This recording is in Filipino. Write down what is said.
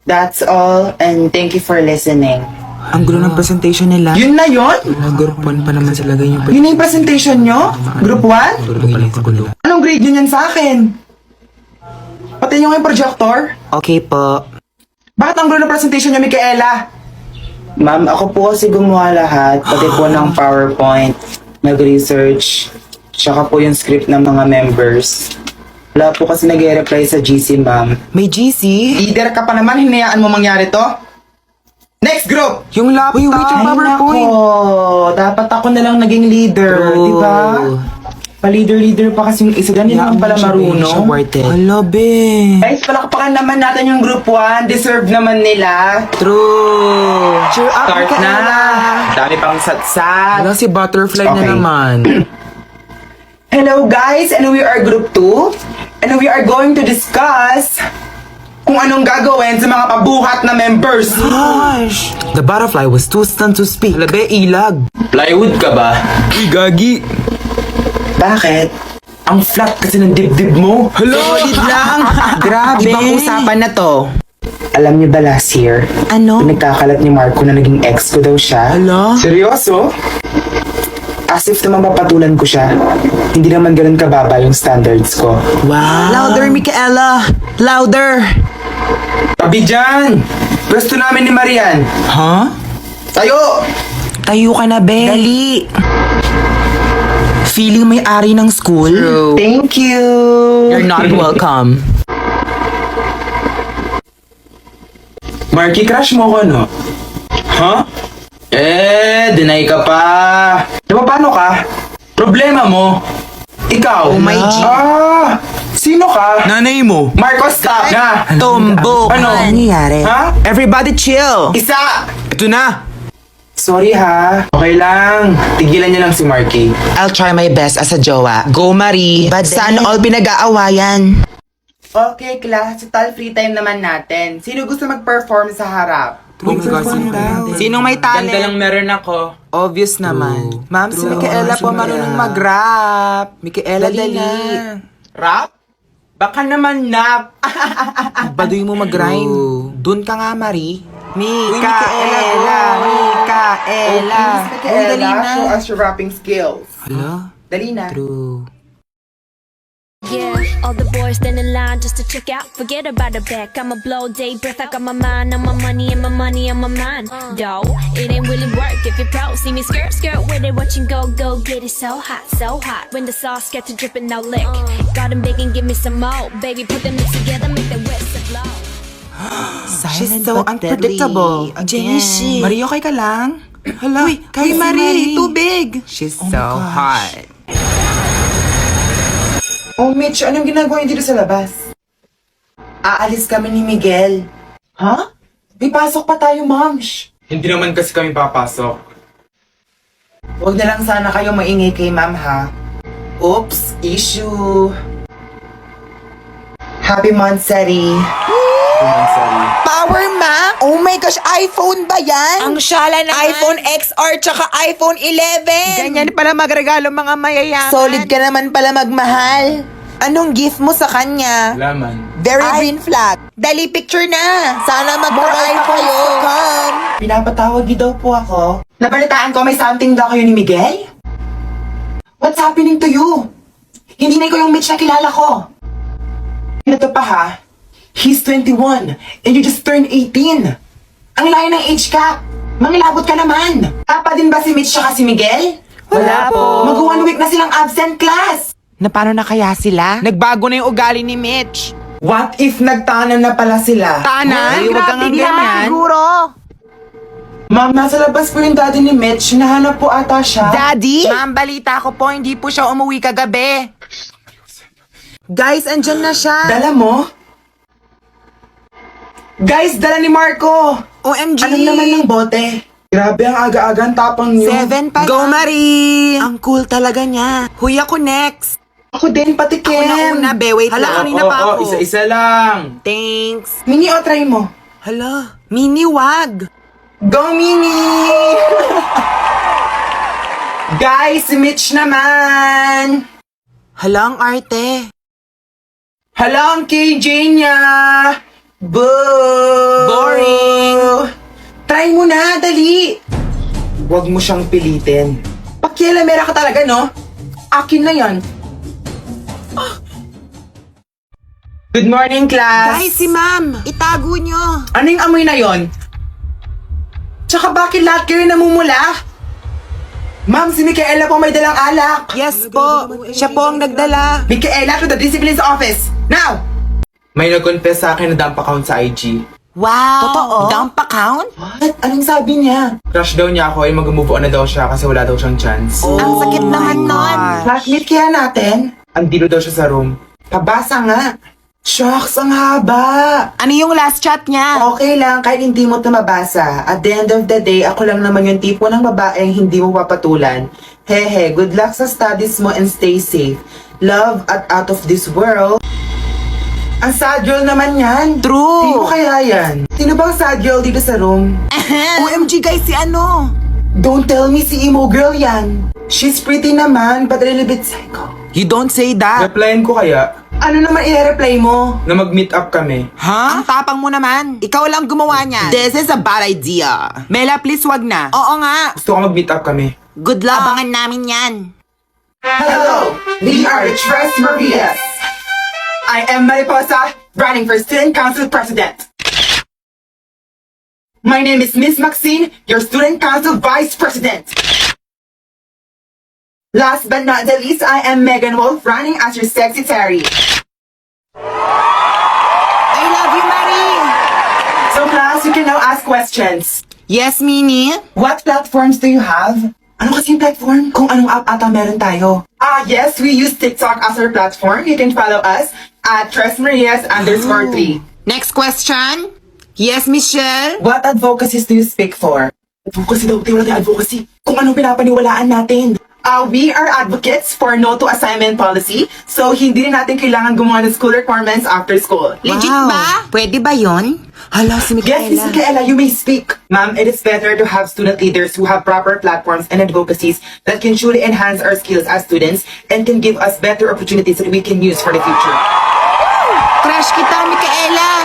That's all, and thank you for listening. Ang gulo ng presentation nila. Yun na yun? Nag-group 1 pa naman sila ganyan. Yun na yung presentation nyo? Group 1? Anong grade nyo yan sa akin? Pati nyo yung projector? Okay po. Bakit ang gulo ng presentation nyo, Micaela? Ma'am, ako po kasi gumawa lahat, pati po ng PowerPoint, nag-research, tsaka po yung script ng mga members. Wala po kasi nag-reply sa GC, ma'am. May GC? Leader ka pa naman, hinayaan mo mangyari to? Next group! Yung laptop. Uy, wait, yung Ay, PowerPoint. nako. Dapat ako na lang naging leader, True. di ba? Pa-leader-leader pa kasi yung isa. Ganyan naman pala marunong. Hala, be. Guys, palakpakan naman natin yung group 1. Deserve naman nila. True. Cheer up, Start na. Micaela. Dami pang satsat. Hala, si Butterfly na Okay. naman. Hello guys, and we are group 2. And we are going to discuss kung anong gagawin sa mga pabuhat na members. Gosh. The butterfly was too stunned to speak. Hala, be, ilag. Plywood ka ba? Uy, gagi. Bakit? Ang flat kasi ng dibdib mo. Hala, solid lang. Grabe. Ibang usapan na to. Alam niyo ba last year? Ano? Pinagkakalat ni Marco na naging ex ko daw siya. Hala? Seryoso? As if naman papatulan ko siya. Hindi naman ganun kababa yung standards ko. Wow. Louder, Micaela. Louder. Tabi dyan! Gusto namin ni Marian. Huh? Tayo! Tayo ka na, be. Dali. Feeling may-ari ng school? Thank you! You're not welcome. Marky, crush mo ko, no? Huh? Deny ka pa. Diba paano ka? Problema mo? Ikaw? Oh my G. Sino ka? Nanay mo. Marcos, stop na! Tumbok. Ano? nangyayari? Ha? Everybody chill. Isa! Ito na. Sorry ha. Okay lang. Tigilan niyo lang si Marky. I'll try my best as a jowa. Go, Marie. Saan all pinag-aawayan? Okay, class. Total free time naman natin. Sino gusto mag-perform sa harap? Sinong may talent? Ganda lang meron ako. Obvious naman. Ma'am, si Micaela po marunong mag-rap. Micaela, dali. Rap? Baka naman nap. Baduy mo mag-rhyme. Dun ka nga, Marie. Micaela. Uy, dali na. Show us your rapping skills. Hala, Dali na. true. Yeah, all the boys stand in line just to check out. Forget about the back. I'ma blow day breath. I got my mind on my money and my money on my mind. Though it ain't really work if you pro. See me skirt with it, watching go get it so hot, so hot. When the sauce get to dripping, now lick. Got 'em begging, give me some more. Baby, put them lips together, make the wet flow. She's so unpredictable. Jenny, Marie, okay ka lang? Hala, uy, kay Marie, tubig. She's so hot. Oh, Mitch, anong ginagawa niyo dito sa labas? Aalis kami ni Miguel. Ha? May pasok pa tayo, Moms. Hindi naman kasi kami papasok. Huwag na lang sana kayo maingay kay Ma'am, ha? Oops, issue. Happy Montsari. Power ma? Oh my gosh, iPhone ba yan? Ang syala naman. iPhone XR tsaka iPhone 11. Ganyan pala magregalo mga mayayaman. Solid ka naman pala magmahal. Anong gift mo sa kanya? Laman. Very green flag. Dali picture na. Sana magka-iPhone kayo. Come. Pinapatawag niyo daw po ako. Nabalitaan ko may something daw kayo ni Miguel? What's happening to you? Hindi na ikaw yung Mitch na kilala ko. Ito pa ha? He's 21 and you just turned 18. Ang layo ng age cap. Mangilabot ka naman. Papa din ba si Mitch tsaka si Miguel? Wala po. Mag-1 week na silang absent class. Na paano na kaya sila? Nagbago na yung ugali ni Mitch. What if nagtanan na pala sila? Tanan? Ay, Huwag kang ganyan. Siguro. Ma'am, nasa labas po yung daddy ni Mitch. Hinahanap po ata siya. Daddy? Ma'am, balita ko po, hindi po siya umuwi kagabi. Guys, andyan na siya. Dala mo? Guys, dala ni Marco! OMG. Anong naman ng bote? Grabe ang aga-aga ang tapang niyo. 7 pa. Go, Marie! Ang cool talaga niya. Huy, ako next. Ako din, patikim. Ako na una, be. Wait lang. Kanina pa ako. Isa-isa lang. Thanks. Mini, o try mo. Hala, mini wag. Go, Mini! Guys, si Mitch naman! Hala, ang arte. Hala, ang KJ niya! Boo! Try mo na, dali! Huwag mo siyang pilitin. Pakialamera ka talaga, no? Akin na yan. Good morning, class! Guys, si ma'am! Itago nyo. Ano yung amoy na yon? Tsaka bakit lahat kayo namumula? Ma'am, si Micaela po may dalang alak. Yes po! Siya po ang nagdala. Micaela to the discipline's office! Now! May nag-confess sa akin na dump account sa IG. Wow. Totoo? Dump account? What? Anong sabi niya? Crush daw niya ako ay mag-move on na daw siya kasi wala daw siyang chance. Ang sakit naman nun. Flatmate kaya natin? Andito daw siya sa room. Pabasa nga. Shucks, ang haba. Ano yung last chat niya? Okay lang, kahit hindi mo ito mabasa. At the end of the day, ako lang naman yung tipo ng babaeng hindi mo papatulan. Hehe, good luck sa studies mo and stay safe. Love at out of this world. Ang sad girl naman yan. True. Sino kaya yan? Sino bang sad girl dito sa room? OMG guys, si ano? Don't tell me si emo girl yan. She's pretty naman, but a little bit psycho. You don't say that. Replyan ko kaya? Ano naman i-reply mo? Na mag-meet up kami. Ha? Ang tapang mo naman. Ikaw lang gumawa niyan. This is a bad idea. Mela, please wag na. Oo nga. Gusto ko mag-meet up kami. Good luck. Abangan namin yan. Hello, we are the Tres Marias. I am Mariposa, running for Student Council President. My name is Miss Maxine, your Student Council Vice President. Last but not the least, I am Megan Wolf, running as your Secretary. I love you, Marie. So class, you can now ask questions. Yes, Mini? What platforms do you have? Ano kasing platform? Kung anong app ata meron tayo. Yes, we use TikTok as our platform. You can follow us at TresMarias_3. Next question. Yes, Michelle? What advocacies do you speak for? Advocacy daw, wala tayong advocacy. Kung anong pinapaniwalaan natin. We are advocates for no to assignment policy, so hindi rin natin kailangan gumawa ng school requirements after school. Legit Wow. ba? Pwede ba yon? Hala, si Yes, Miss Micaela, you may speak. Ma'am, it is better to have student leaders who have proper platforms and advocacies that can truly enhance our skills as students and can give us better opportunities that we can use for the future. Crush kita, Micaela.